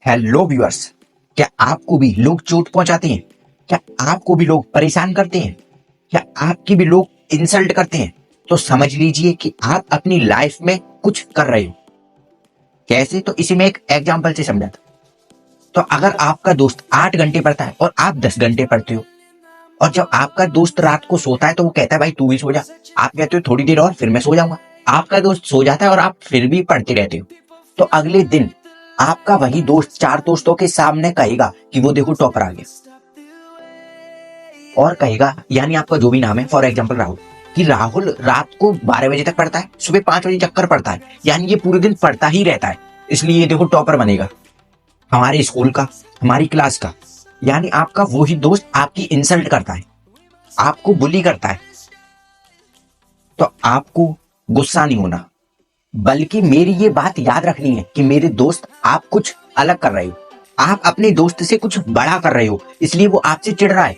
Hello viewers, क्या आपको भी लोग चोट पहुंचाते हैं? क्या आपको भी लोग परेशान करते हैं? क्या आपकी भी लोग इंसल्ट करते हैं? तो समझ लीजिए कि आप अपनी लाइफ में कुछ कर रहे हो। कैसे? तो इसी में एक एग्जांपल से समझाता। तो अगर आपका दोस्त 8 घंटे पढ़ता है और आप 10 घंटे पढ़ते हो, और जब आपका दोस्त रात को सोता है तो वो कहता है भाई तू भी सो जा, आप कहते हो थोड़ी देर और फिर मैं सो जाऊंगा। आपका दोस्त सो जाता है और आप फिर भी पढ़ते रहते हो। तो अगले दिन आपका वही दोस्त 4 दोस्तों के सामने कहेगा कि वो देखो टॉपर आ गया, और कहेगा, यानी आपका जो भी नाम है, फॉर एग्जाम्पल राहुल, कि राहुल रात को 12 बजे तक पढ़ता है, सुबह 5 बजे चक्कर पढ़ता है, यानी ये पूरे दिन पढ़ता ही रहता है, इसलिए ये देखो टॉपर बनेगा हमारे स्कूल का, हमारी क्लास का। यानी आपका वही दोस्त आपकी इंसल्ट करता है, आपको बुली करता है। तो आपको गुस्सा नहीं होना, बल्कि मेरी ये बात याद रखनी है कि मेरे दोस्त आप कुछ अलग कर रहे हो, आप अपने दोस्त से कुछ बड़ा कर रहे हो, इसलिए वो आपसे चिढ़ रहा है।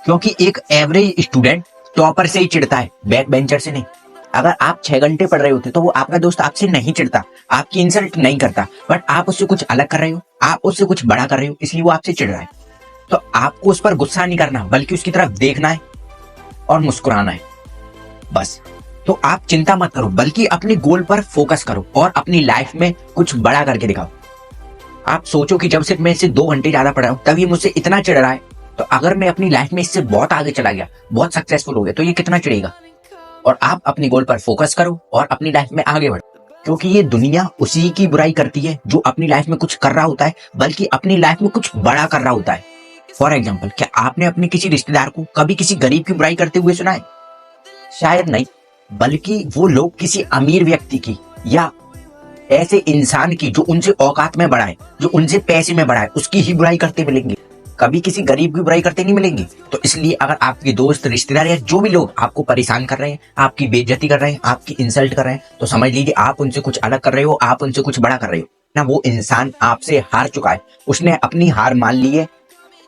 क्योंकि एक एवरेज स्टूडेंट टॉपर से ही चिढ़ता है, बैक बेंचर से नहीं। अगर आप 6 घंटे पढ़ रहे होते तो वो आपका दोस्त आपसे नहीं चिढ़ता, आपकी इंसल्ट नहीं करता, बट आप उससे कुछ अलग कर रहे हो, आप उससे कुछ बड़ा कर रहे हो, इसलिए वो आपसे चिढ़ रहा है। तो आपको उस पर गुस्सा नहीं करना, बल्कि उसकी तरफ देखना है और मुस्कुराना है, बस। तो आप चिंता मत करो, बल्कि अपने गोल पर फोकस करो और अपनी लाइफ में कुछ बड़ा करके दिखाओ। आप सोचो कि जब सिर्फ मैं इससे 2 घंटे ज्यादा पढ़ा हूं तभी मुझसे इतना चिढ़ रहा है, तो अगर मैं अपनी लाइफ में इससे बहुत आगे चला गया, बहुत सक्सेसफुल हो गया, तो ये कितना चिढ़ेगा। और आप अपने गोल पर फोकस करो और अपनी लाइफ में आगे बढ़ो, क्योंकि ये दुनिया उसी की बुराई करती है जो अपनी लाइफ में कुछ कर रहा होता है, बल्कि अपनी लाइफ में कुछ बड़ा कर रहा होता है। फॉर एग्जाम्पल, क्या आपने अपने किसी रिश्तेदार को कभी किसी गरीब की बुराई करते हुए सुना है? शायद नहीं, बल्कि वो लोग किसी अमीर व्यक्ति की या ऐसे इंसान की जो उनसे औकात में बड़ा है, जो उनसे पैसे में बड़ा है, उसकी ही बुराई करते मिलेंगे, कभी किसी गरीब की बुराई करते नहीं मिलेंगे। तो इसलिए अगर आपके दोस्त, रिश्तेदार या जो भी लोग आपको परेशान कर रहे हैं, आपकी बेइज्जती कर रहे हैं, आपकी इंसल्ट कर रहे हैं, तो समझ लीजिए आप उनसे कुछ अलग कर रहे हो, आप उनसे कुछ बड़ा कर रहे हो ना। वो इंसान आपसे हार चुका है, उसने अपनी हार मान ली है,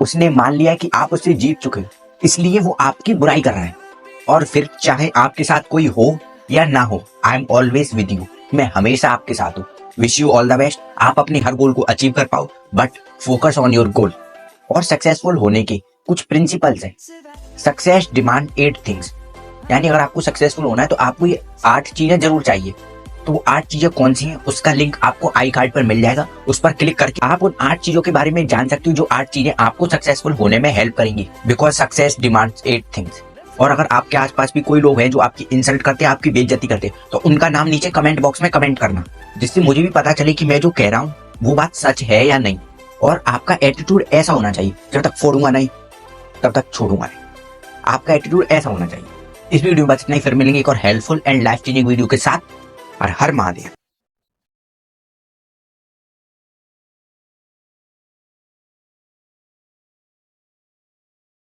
उसने मान लिया कि आप उससे जीत चुके हो, इसलिए वो आपकी बुराई कर रहा है। और फिर चाहे आपके साथ कोई हो या ना हो, I am always with you, मैं हमेशा आपके साथ हूँ। Wish you all the best. आप अपने हर गोल को अचीव कर पाओ, but focus on your goal. और सक्सेसफुल होने के कुछ प्रिंसिपल्स हैं। सक्सेस डिमांड 8 थिंग्स, यानी अगर आपको सक्सेसफुल होना है तो आपको ये 8 चीजें जरूर चाहिए। तो वो 8 चीजें कौन सी हैं, उसका लिंक आपको आई कार्ड पर मिल जाएगा। उस पर क्लिक करके आप उन 8 चीजों के बारे में जान सकते हो, जो 8 चीजें आपको सक्सेसफुल होने में हेल्प करेंगी। Because success demands 8 things. और अगर आपके आसपास भी कोई लोग हैं जो आपकी इंसल्ट करते हैं, आपकी बेइज्जती करते हैं, तो उनका नाम नीचे कमेंट बॉक्स में कमेंट करना, जिससे मुझे भी पता चले कि मैं जो कह रहा हूँ वो बात सच है या नहीं। और आपका एटीट्यूड ऐसा होना चाहिए, जब तक फोड़ूंगा नहीं तब तक छोड़ूंगा नहीं। आपका एटीट्यूड ऐसा होना चाहिए। इस वीडियो में बस इतना ही, फिर मिलेंगे एक और helpful and life changing video के साथ। और हर महादेव।